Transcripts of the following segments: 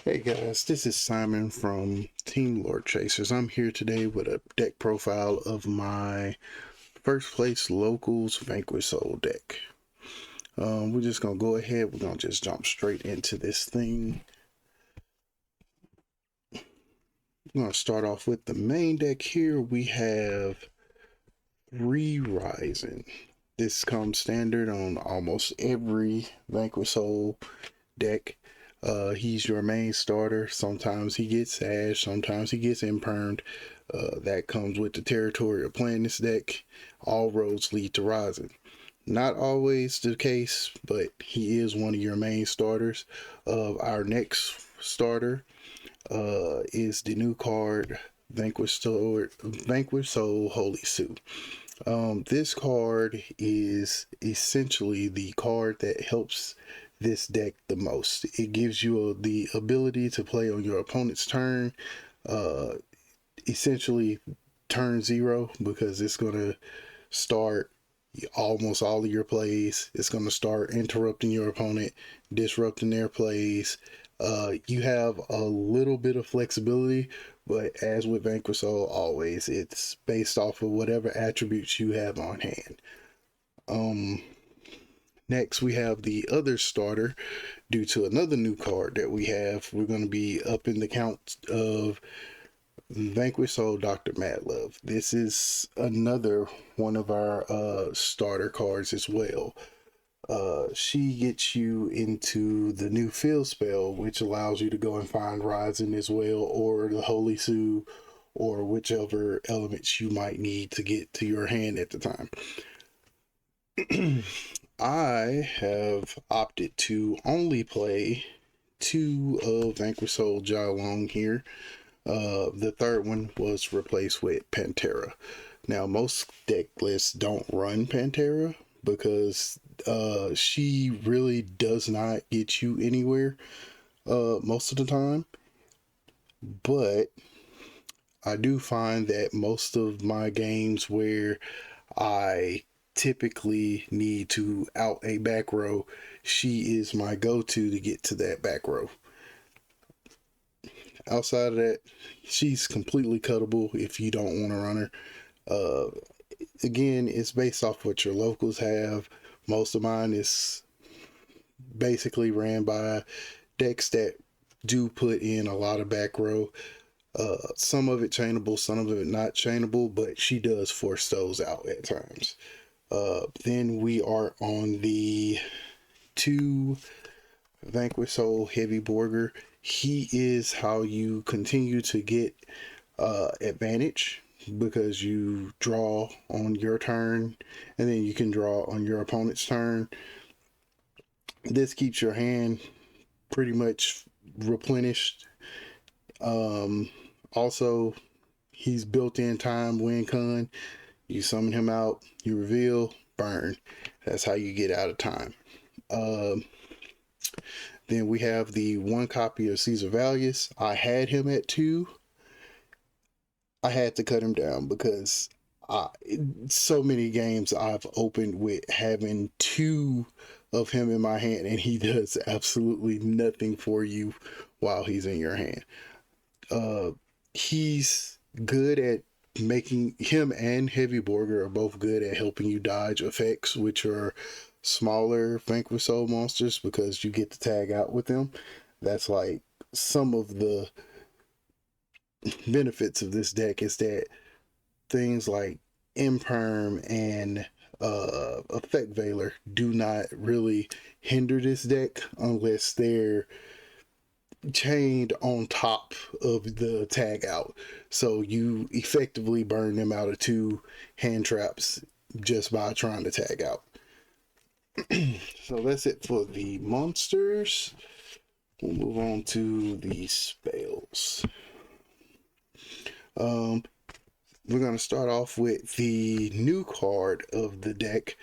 Hey guys, this is Simon from Team Lord Chasers. I'm here today with a deck profile of my first place locals Vanquish Soul deck. We're just gonna go ahead. We're gonna just jump straight into this thing. I'm gonna start off with the main deck here. We have 3 Rising. This comes standard on almost every Vanquish Soul deck. He's your main starter. Sometimes he gets Ash, sometimes he gets Impermed. That comes with the territory of playing this deck. All roads lead to Rising. Not always the case, but he is one of your main starters. Our next starter is the new card Vanquish Soul Holy Sue. This card is essentially the card that helps this deck the most. It gives you the ability to play on your opponent's turn, uh, essentially turn 0, because it's going to start almost all of your plays. It's going to start interrupting your opponent, disrupting their plays. You have a little bit of flexibility, but as with Vanquish Soul, always it's based off of whatever attributes you have on hand. Next, we have the other starter. Due to another new card that we have, we're going to be upping the count of Vanquish Soul Dr. Madlove. This is another one of our starter cards as well. She gets you into the new field spell, which allows you to go and find Rising as well, or the Holy Sue, or whichever elements you might need to get to your hand at the time. I have opted to only play 2 of Vanquish Soul Jai here. The third one was replaced with Pantera. Now, most deck lists don't run Pantera because she really does not get you anywhere most of the time. But I do find that most of my games where I typically need to out a back row, she is my go-to to get to that back row. Outside of that, she's completely cuttable if you don't want to run her. Again, it's based off what your locals have. Most of mine is basically ran by decks that do put in a lot of back row. Some of it chainable, some of it not chainable, but she does force those out at times. Then we are on the 2 Vanquish Soul Heavy Borger. He is how you continue to get advantage, because you draw on your turn and then you can draw on your opponent's turn. This keeps your hand pretty much replenished. Also, he's built in time win con. You summon him out, you reveal, burn. That's how you get out of time. Then we have the 1 copy of Caesar Valius. I had him at 2. I had to cut him down because so many games I've opened with having 2 of him in my hand, and he does absolutely nothing for you while he's in your hand. He's good at making him, and Heavy Borger are both good at helping you dodge effects, which are smaller Vanquish Soul monsters, because you get to tag out with them. That's like some of the benefits of this deck, is that things like Imperm and Effect Veiler do not really hinder this deck unless they're chained on top of the tag out. So you effectively burn them out of 2 hand traps just by trying to tag out. So that's it for the monsters. We'll move on to the spells. We're going to start off with the new card of the deck,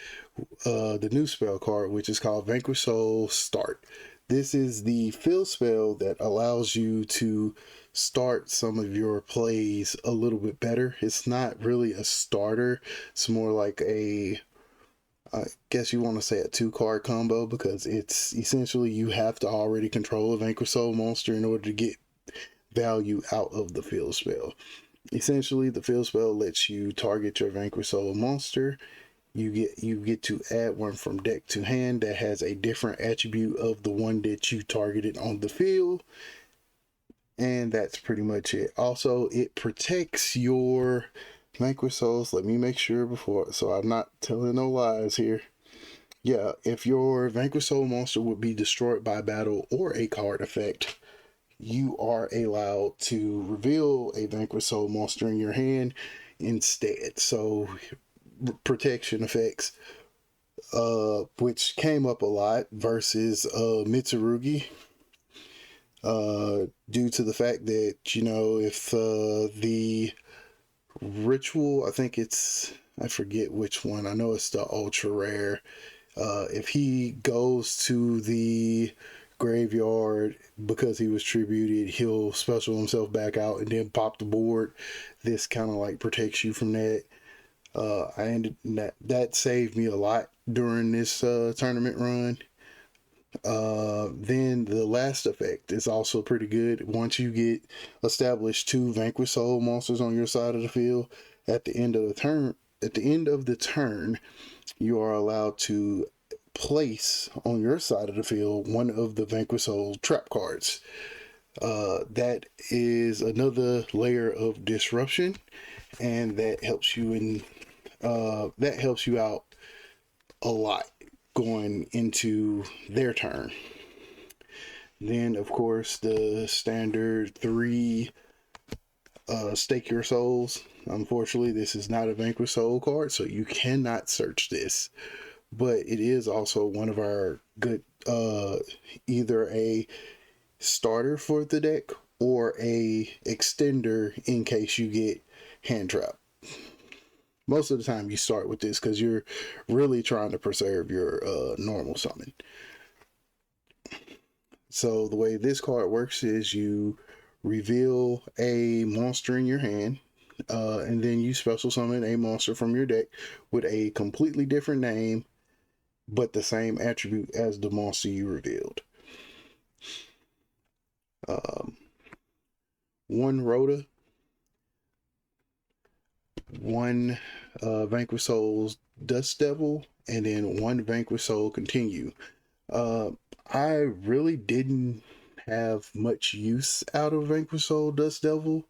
the new spell card, which is called Vanquish Soul Start. This is the field spell that allows you to start some of your plays a little bit better. It's not really a starter. It's more like a I guess you want to say a 2-card combo, because it's essentially you have to already control a Vanquish Soul monster in order to get value out of the field spell. Essentially, the field spell lets you target your Vanquish Soul monster. You get to add one from deck to hand that has a different attribute of the one that you targeted on the field, and that's pretty much it. Also, it protects your Vanquish Souls. Let me make sure before, so I'm not telling no lies here. Yeah, if your Vanquish Soul monster would be destroyed by battle or a card effect, you are allowed to reveal a Vanquish Soul monster in your hand instead. So protection effects, which came up a lot versus Mitsurugi, due to the fact that, you know, if the ritual, I think it's, I forget which one, I know it's the ultra rare, if he goes to the graveyard because he was tributed, he'll special himself back out and then pop the board. This kind of like protects you from that. I ended that saved me a lot during this tournament run. Then the last effect is also pretty good. Once you get established 2 Vanquish Soul monsters on your side of the field, at the end of the turn, you are allowed to place on your side of the field one of the Vanquish Soul trap cards. That is another layer of disruption, and that helps you out a lot going into their turn. Then, of course, the standard 3 Stake Your Souls. Unfortunately, this is not a Vanquish Soul card, so you cannot search this. But it is also one of our good, either a starter for the deck or a extender in case you get hand trap. Most of the time you start with this because you're really trying to preserve your normal summon. So the way this card works is you reveal a monster in your hand, and then you special summon a monster from your deck with a completely different name but the same attribute as the monster you revealed. One Rhoda, one Vanquish Soul's Dust Devil, and then one Vanquish Soul Continue. I really didn't have much use out of Vanquish Soul Dust Devil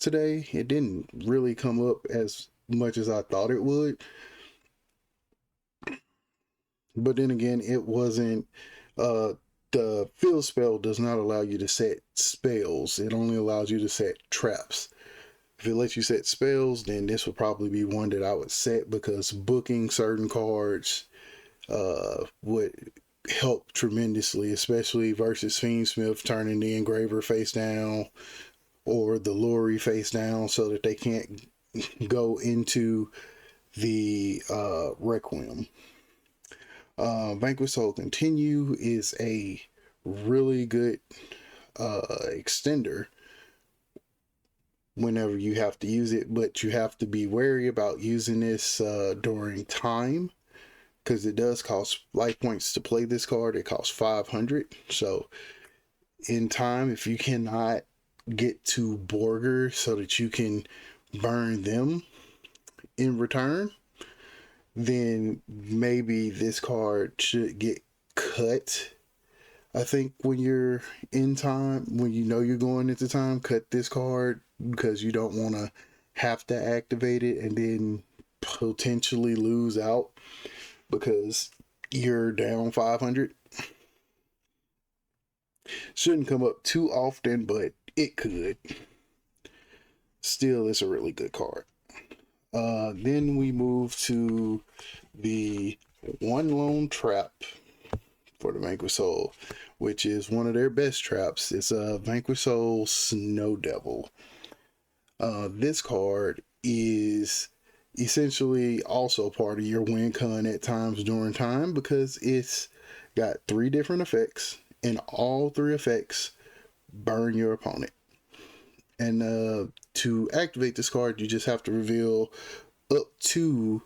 today. It didn't really come up as much as I thought it would. But then again, it wasn't. The field spell does not allow you to set spells. It only allows you to set traps. If it lets you set spells, then this would probably be one that I would set, because booking certain cards would help tremendously, especially versus Fiendsmith turning the Engraver face down or the Lori face down so that they can't go into the Requiem. Vanquish Soul Continue is a really good extender whenever you have to use it, but you have to be wary about using this during time, because it does cost life points to play this card. It costs 500. So in time, if you cannot get to Borger so that you can burn them in return, then maybe this card should get cut. I think when you're in time, when you know you're going into time, cut this card, because you don't want to have to activate it and then potentially lose out because you're down 500. Shouldn't come up too often, but it could. Still, it's a really good card. Then we move to the One Lone Trap for the Vanquish Soul, which is one of their best traps. It's a Vanquish Soul Snow Devil. This card is essentially also part of your win con at times during time, because it's got 3 different effects, and all 3 effects burn your opponent. And to activate this card, you just have to reveal up to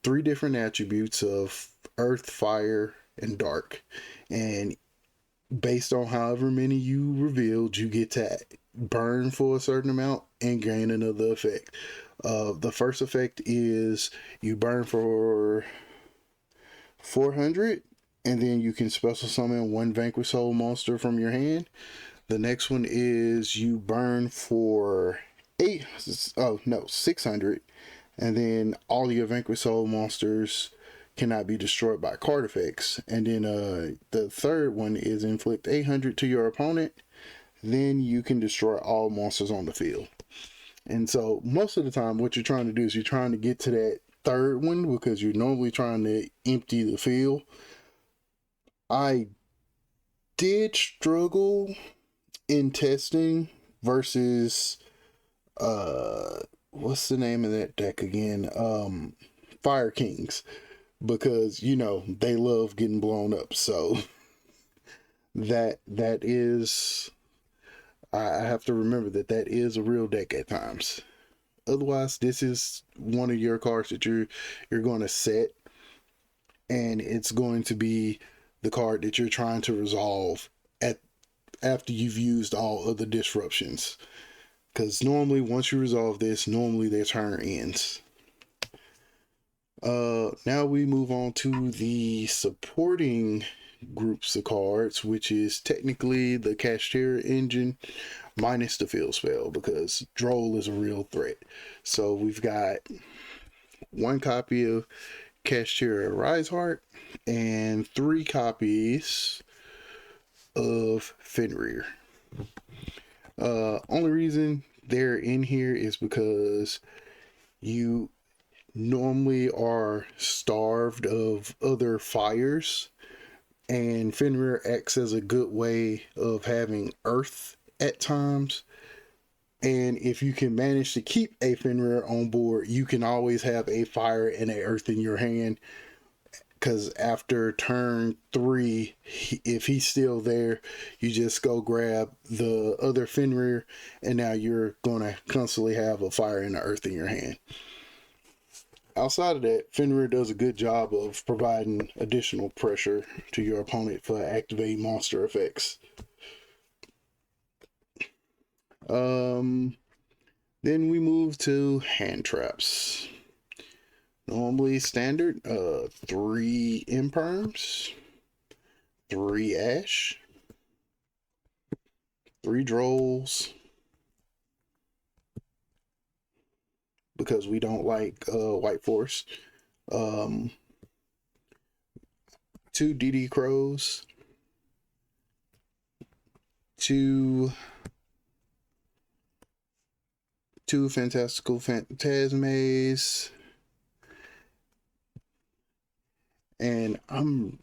three different attributes of earth, fire, and dark. And based on however many you revealed, you get to burn for a certain amount and gain another effect. The first effect is you burn for 400, and then you can special summon one Vanquish Soul monster from your hand. The next one is you burn for 600, and then all your Vanquish Soul monsters cannot be destroyed by card effects. And then the third one is inflict 800 to your opponent. Then you can destroy all monsters on the field. And so most of the time what you're trying to do is you're trying to get to that third one because you're normally trying to empty the field. I did struggle in testing versus what's the name of that deck again? Fire Kings, because you know they love getting blown up. So that is, I have to remember that is a real deck at times. Otherwise, this is one of your cards that you're going to set, and it's going to be the card that you're trying to resolve after you've used all of the disruptions. Because normally, once you resolve this, normally their turn ends. Now we move on to the supporting groups of cards, which is technically the Cashier engine minus the field spell, because Droll is a real threat. So we've got one copy of Cashier Riseheart and 3 copies of Fenrir. Only reason they're in here is because you normally are starved of other fires, and Fenrir acts as a good way of having earth at times. And if you can manage to keep a Fenrir on board, you can always have a fire and a earth in your hand, because after turn 3, if he's still there, you just go grab the other Fenrir, and now you're going to constantly have a fire and an earth in your hand. Outside of that, Fenrir does a good job of providing additional pressure to your opponent for activating monster effects. Then we move to hand traps. Normally standard, 3 Imperms, 3 Ash, 3 Drolls, because we don't like White Force, 2 DD Crows, 2 Fantastical Phantasmes, and I'm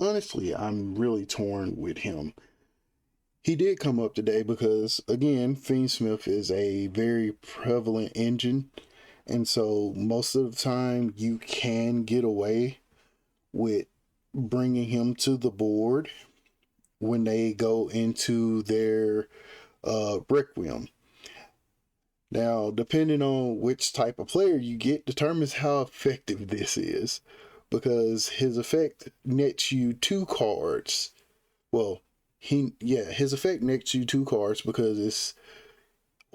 really torn with him. He did come up today because, again, Fiendsmith is a very prevalent engine, and so most of the time you can get away with bringing him to the board when they go into their Requiem. Now, depending on which type of player you get determines how effective this is, because his effect nets you 2 cards. Well, his effect nets you 2 cards because it's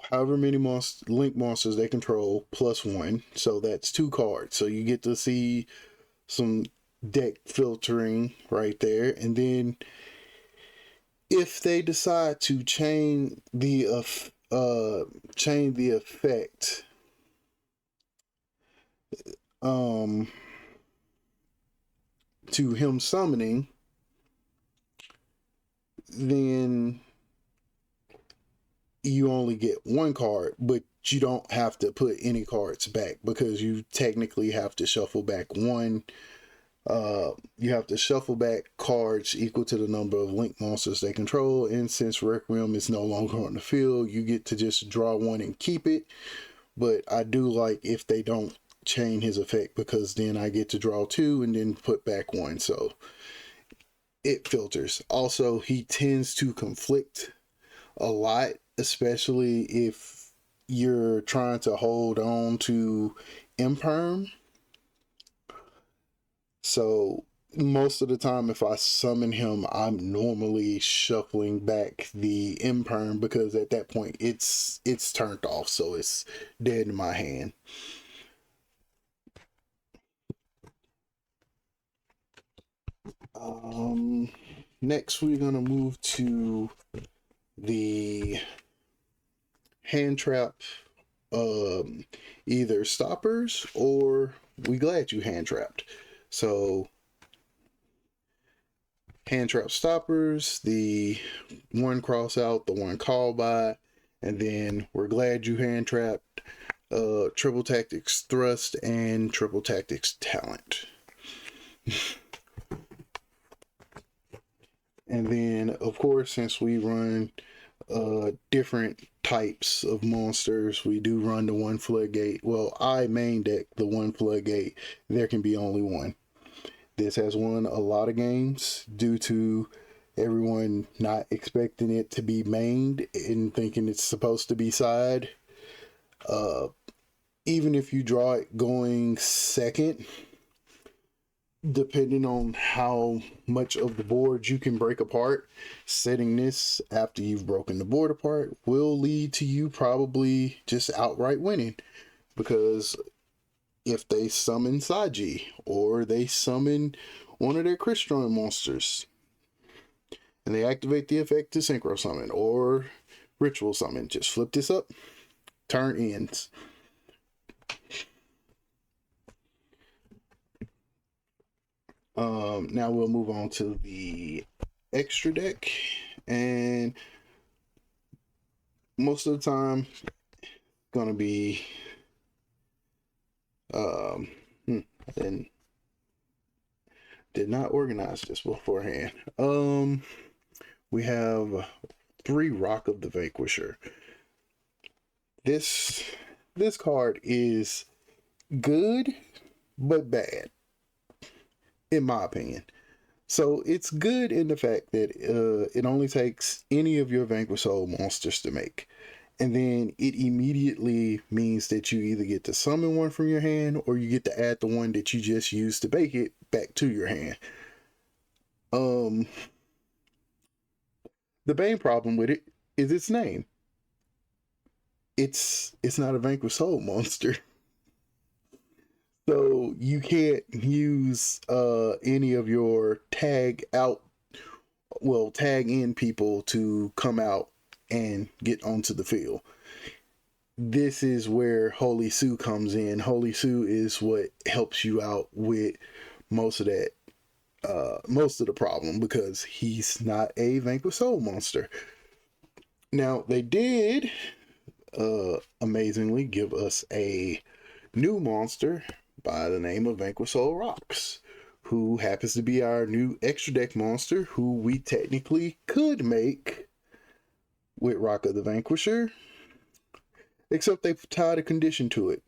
however many link monsters they control plus 1, so that's 2 cards. So you get to see some deck filtering right there, and then if they decide to chain the effect to him summoning, then you only get 1 card, but you don't have to put any cards back, because you technically have to shuffle back 1. You have to shuffle back cards equal to the number of link monsters they control, and since Requiem is no longer on the field, you get to just draw 1 and keep it. But I do like if they don't chain his effect, because then I get to draw 2 and then put back 1, so it filters. Also, he tends to conflict a lot, especially if you're trying to hold on to imperm. So most of the time, if I summon him, I'm normally shuffling back the imperm because at that point it's turned off, so it's dead in my hand. Next we're gonna move to the hand trap, either stoppers or we glad you hand trapped. So hand trap stoppers, the one cross out, the one call by, and then we're glad you hand trapped, triple tactics thrust and triple tactics talent. And then of course, since we run different types of monsters, we do run the one floodgate. Well, I main deck the one floodgate. There can be only one. This has won a lot of games due to everyone not expecting it to be mained and thinking it's supposed to be side. Even if you draw it going second, depending on how much of the board you can break apart, setting this after you've broken the board apart will lead to you probably just outright winning. Because if they summon Saji or they summon one of their crystalline monsters and they activate the effect to synchro summon or ritual summon, just flip this up, turn ends. Now we'll move on to the extra deck, and most of the time gonna be and did not organize this beforehand. We have 3 Rock of the Vanquisher. This card is good but bad in my opinion. So it's good in the fact that it only takes any of your Vanquish Soul monsters to make. And then it immediately means that you either get to summon one from your hand or you get to add the one that you just used to bake it back to your hand. The main problem with it is its name. It's not a Vanquish Soul monster. So you can't use any of your tag in people to come out and get onto the field. This is where Holy Sue comes in. Holy Sue is what helps you out with most of that, most of the problem, because he's not a Vanquish Soul monster. Now, they did amazingly give us a new monster by the name of Vanquish Soul Rocks, who happens to be our new extra deck monster, who we technically could make with Rock of the Vanquisher, except they've tied a condition to it,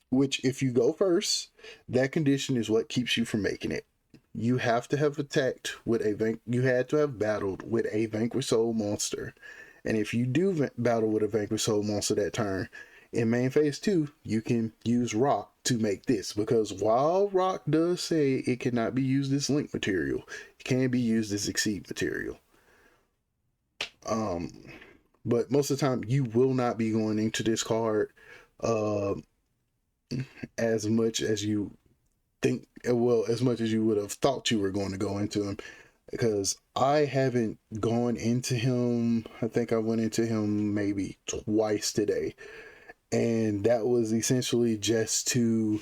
which if you go first, that condition is what keeps you from making it. You have to have attacked with you had to have battled with a Vanquish Soul monster. And if you do battle with a Vanquish Soul monster that turn, in main phase 2, you can use Rock to make this, because while Rock does say it cannot be used as link material, it can be used as exceed material. But most of the time you will not be going into this card as much as you think, well, as much as you would have thought you were going to go into him, because I haven't gone into him. I think I went into him maybe twice today, and that was essentially just to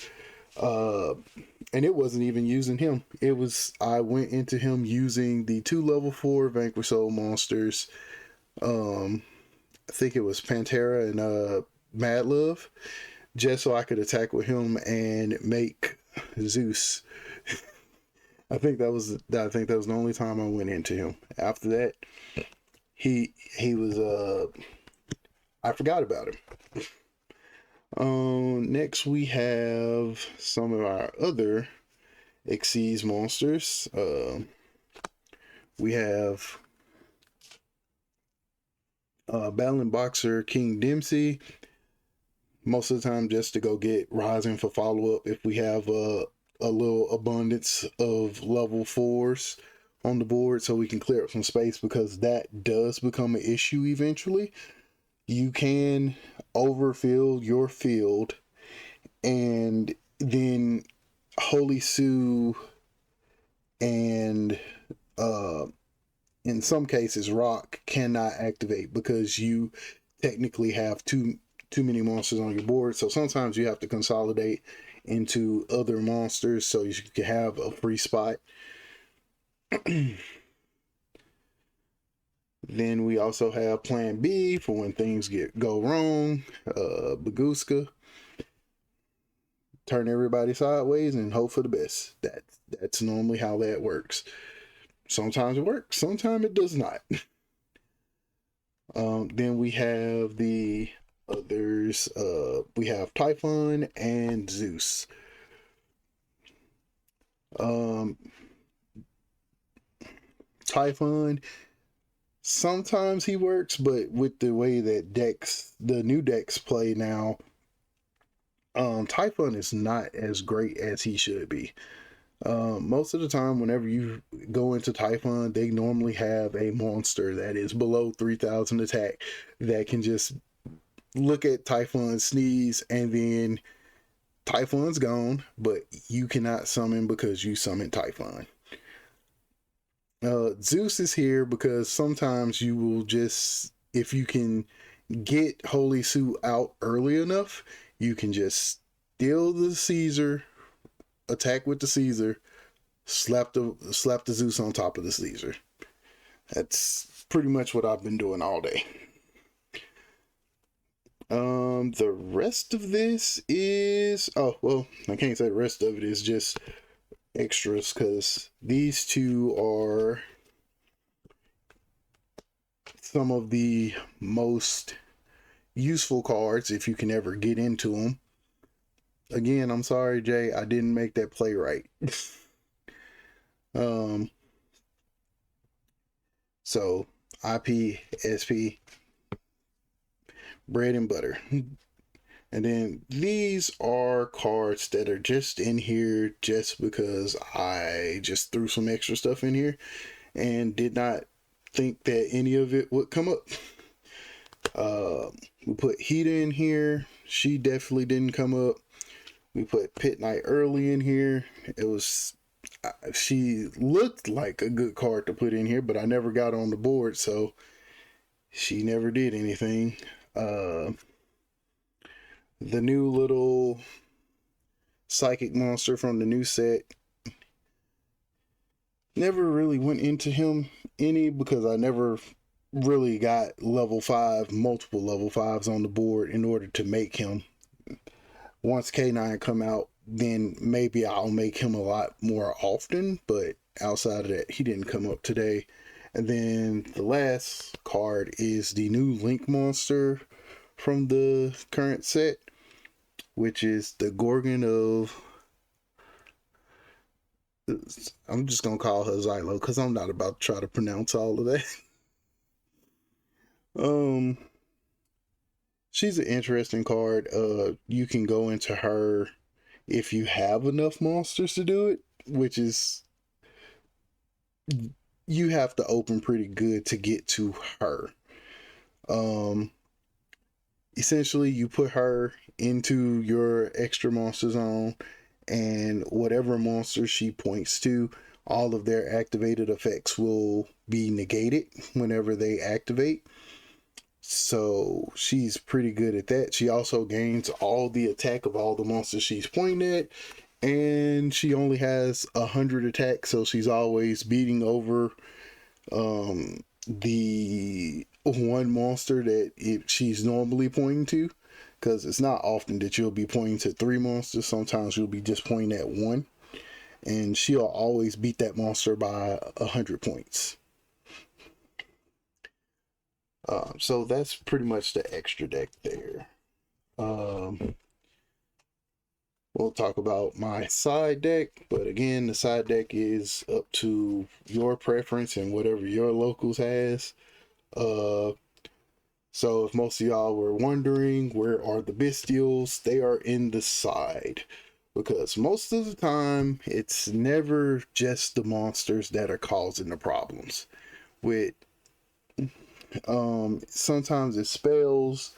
and it wasn't even using him. It was, I went into him using the 2 level 4 Vanquish Soul monsters. I think it was Pantera and Mad Love, just so I could attack with him and make Zeus. I think that was the only time I went into him. After that, he was I forgot about him. Next we have some of our other Xyz monsters. We have Battling Boxer King Dempsey, most of the time just to go get Rising for follow-up if we have a little abundance of level 4s on the board, so we can clear up some space, because that does become an issue eventually. You can overfill your field, and then Holy Sue and in some cases Rock cannot activate because you technically have too many monsters on your board. So sometimes you have to consolidate into other monsters so you can have a free spot. Then we also have Plan B for when things go wrong. Baguska, turn everybody sideways and hope for the best. That's normally how that works. Sometimes it works, sometimes it does not. Then we have the others. We have Typhon and Zeus. Typhon, sometimes he works, but with the way that the new decks play now, Typhon is not as great as he should be. Most of the time, whenever you go into Typhon, they normally have a monster that is below 3,000 attack that can just look at Typhon, sneeze, and then Typhon's gone, but you cannot summon because you summoned Typhon. Zeus is here because sometimes you will just, if you can get Holy Sue out early enough, you can just steal the Caesar, attack with the Caesar, slap the Zeus on top of the Caesar. That's pretty much what I've been doing all day. The rest of this is, oh well, I can't say the rest of it is just extras, because these two are some of the most useful cards if you can ever get into them. Again, I'm sorry, Jay, I didn't make that play right. So IP, SP, bread and butter. And then these are cards that are just in here just because I just threw some extra stuff in here and did not think that any of it would come up. We put Hida in here. She definitely didn't come up. We put Pit Knight early in here. She looked like a good card to put in here, but I never got on the board, so she never did anything. The new little psychic monster from the new set, never really went into him any because I never really got multiple level 5s on the board in order to make him. Once K9 come out, then maybe I'll make him a lot more often, but outside of that, he didn't come up today. And then the last card is the new Link monster from the current set, which is the Gorgon of, I'm just gonna call her Xylo because I'm not about to try to pronounce all of that. She's an interesting card. You can go into her if you have enough monsters to do it, which is, you have to open pretty good to get to her. Essentially, you put her into your extra monster zone, and whatever monster she points to, all of their activated effects will be negated whenever they activate. So she's pretty good at that. She also gains all the attack of all the monsters she's pointing at, and she only has 100 attack, so she's always beating over the one monster that she's normally pointing to, because it's not often that you'll be pointing to 3 monsters. Sometimes you'll be just pointing at 1, and she'll always beat that monster by 100 points. So that's pretty much the extra deck there. We'll talk about my side deck, but again, the side deck is up to your preference and whatever your locals has. So if most of y'all were wondering where are the bestials, they are in the side. Because most of the time, it's never just the monsters that are causing the problems. With sometimes it's spells,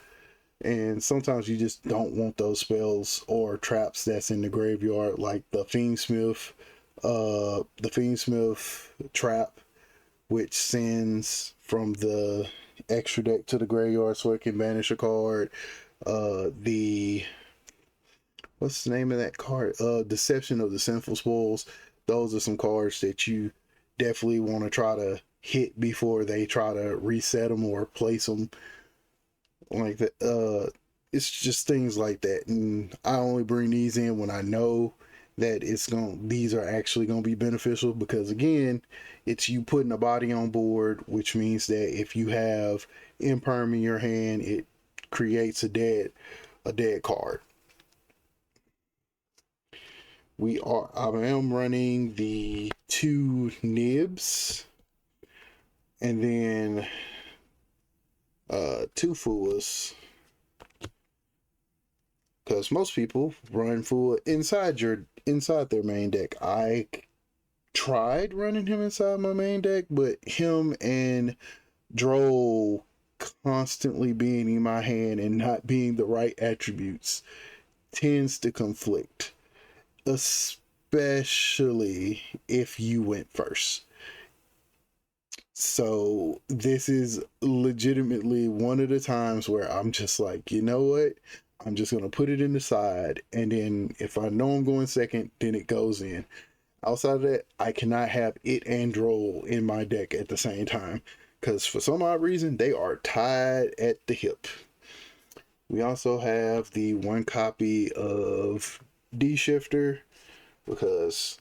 and sometimes you just don't want those spells or traps that's in the graveyard, like the Fiendsmith trap, which sends from the extra deck to the graveyard so it can banish a card. The What's the name of that card? Deception of the Sinful Spoils. Those are some cards that you definitely want to try to hit before they try to reset them or place them like that. It's just things like that, and I only bring these in when I know that these are actually gonna be beneficial, because again, it's you putting a body on board, which means that if you have imperm in your hand, it creates a dead card. I am running the 2 nibs and then 2 fuas, because most people run Fua inside their main deck. I tried running him inside my main deck, but him and Droll constantly being in my hand and not being the right attributes tends to conflict, especially if you went first. So this is legitimately one of the times where I'm just like, you know what? I'm just going to put it in the side. And then if I know I'm going second, then it goes in. Outside of that, I cannot have it and Droll in my deck at the same time, because for some odd reason, they are tied at the hip. We also have the 1 copy of D-Shifter, because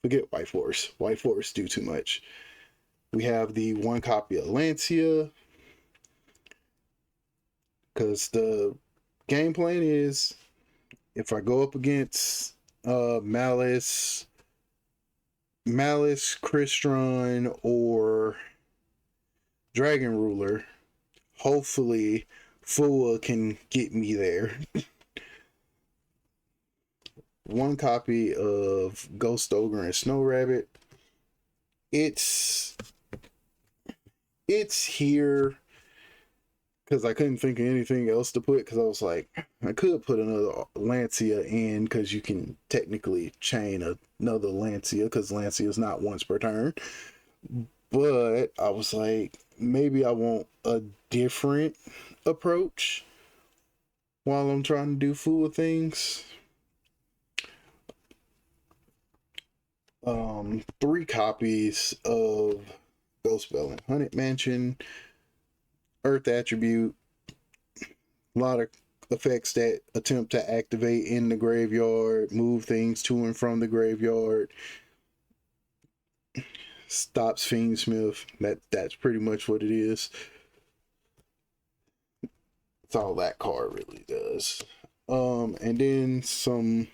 forget White Force. White Force do too much. We have the 1 copy of Lancia, because the game plan is if I go up against Malice, Crystron, or Dragon Ruler, hopefully Fua can get me there. 1 copy of Ghost Ogre and Snow Rabbit. It's here because I couldn't think of anything else to put, because I was like, I could put another Lancia in, because you can technically chain another Lancia, because Lancia is not once per turn. But I was like, maybe I want a different approach while I'm trying to do full things. 3 copies of Ghostbell and Haunted Mansion, Earth Attribute, a lot of effects that attempt to activate in the graveyard, move things to and from the graveyard, stops Fiendsmith. That's pretty much what it is. That's all that card really does. And then some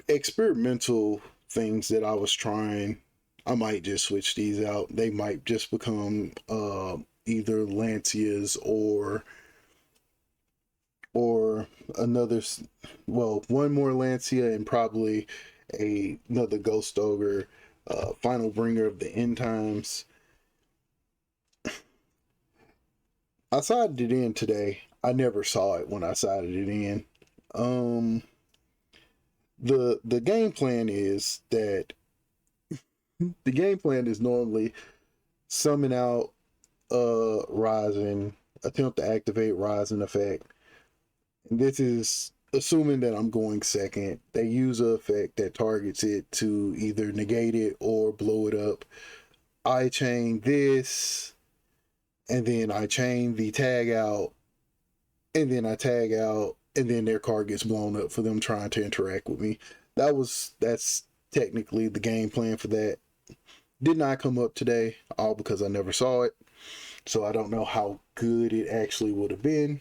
experimental things that I was trying. I might just switch these out. They might just become either Lancias or another, well, one more Lancia and probably another Ghost Ogre, Final Bringer of the End Times. I sided it in today. I never saw it when I sided it in. The game plan is that the game plan is normally summon out Rising, attempt to activate Rising effect. And this is assuming that I'm going second. They use an effect that targets it to either negate it or blow it up. I chain this, and then I chain the tag out, and then I tag out, and then their card gets blown up for them trying to interact with me. That's technically the game plan for that. Did not come up today, all because I never saw it. So I don't know how good it actually would have been.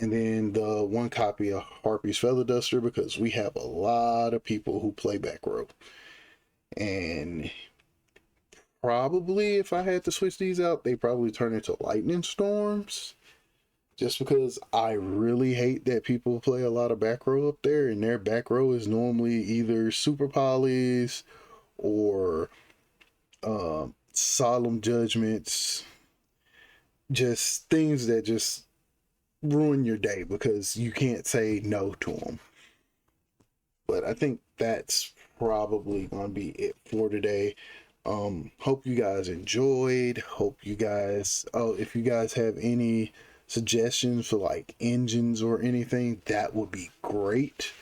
And then the 1 copy of Harpy's Feather Duster, because we have a lot of people who play back row. And probably, if I had to switch these out, they probably turn into lightning storms. Just because I really hate that people play a lot of back row up there, and their back row is normally either super polys or solemn judgments, just things that just ruin your day because you can't say no to them. But I think that's probably gonna be it for today. Hope you guys enjoyed. Hope you guys, oh, if you guys have any suggestions for like engines or anything, that would be great.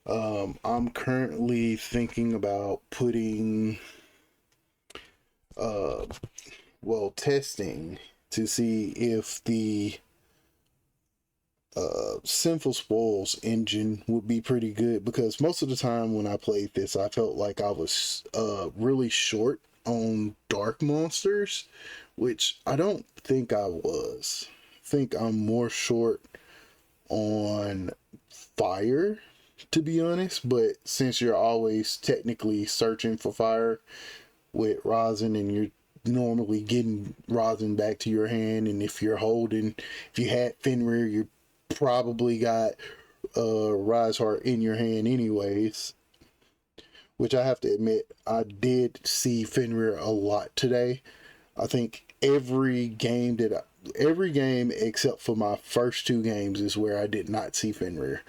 I'm currently thinking about putting testing to see if the Sinful Spoils engine would be pretty good, because most of the time when I played this, I felt like I was really short on dark monsters, which I don't think I was. I think I'm more short on fire, to be honest, but since you're always technically searching for fire with rosin, and you're normally getting rosin back to your hand, and if you had Fenrir, you probably got Rise Heart in your hand anyways, which I have to admit, I did see Fenrir a lot today. I think every game except for my first two games is where I did not see Fenrir.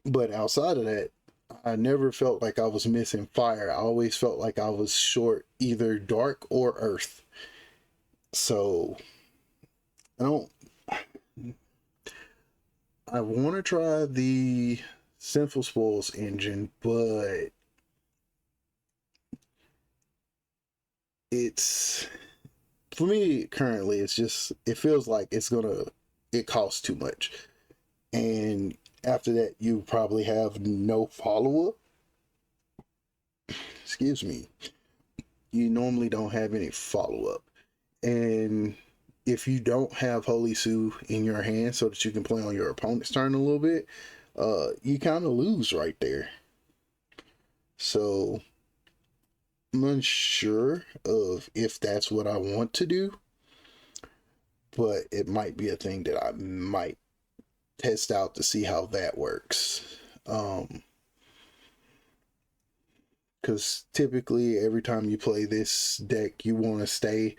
But outside of that, I never felt like I was missing fire. I always felt like I was short either dark or earth. So I want to try the Sinful Spoils engine, but it's, for me currently, it feels like it costs too much. And after that, you probably have no follow-up. Excuse me. You normally don't have any follow-up. And if you don't have Holy Sue in your hand so that you can play on your opponent's turn a little bit, you kind of lose right there. So I'm unsure of if that's what I want to do, but it might be a thing that I might test out to see how that works. Because typically every time you play this deck, you want to stay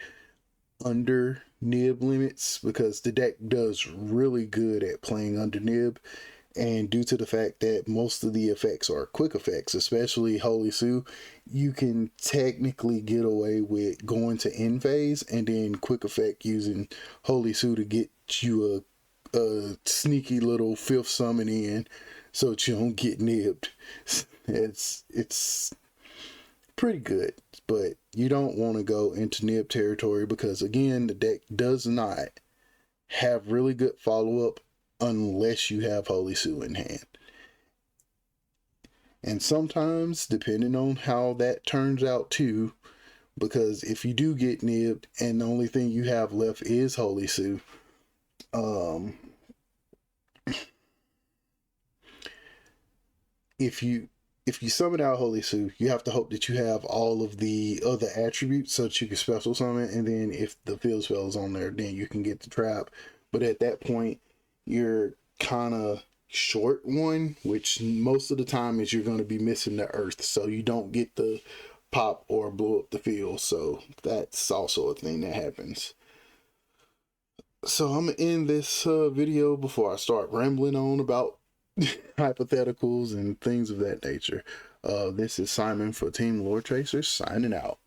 under nib limits, because the deck does really good at playing under nib, and due to the fact that most of the effects are quick effects, especially Holy Sue, you can technically get away with going to end phase and then quick effect using Holy Sue to get you a sneaky little fifth summon in so that you don't get nibbed. It's pretty good, but you don't want to go into nib territory, because again, the deck does not have really good follow-up unless you have Holy Sue in hand. And sometimes, depending on how that turns out too, because if you do get nibbed and the only thing you have left is Holy Sue, if you summon out Holy Sue, you have to hope that you have all of the other attributes so that you can special summon, and then if the field spell is on there, then you can get the trap. But at that point, you're kind of short one, which most of the time is you're going to be missing the earth, so you don't get the pop or blow up the field. So that's also a thing that happens. So I'm gonna end this video before I start rambling on about hypotheticals and things of that nature. This is Simon for Team Lore Chasers signing out.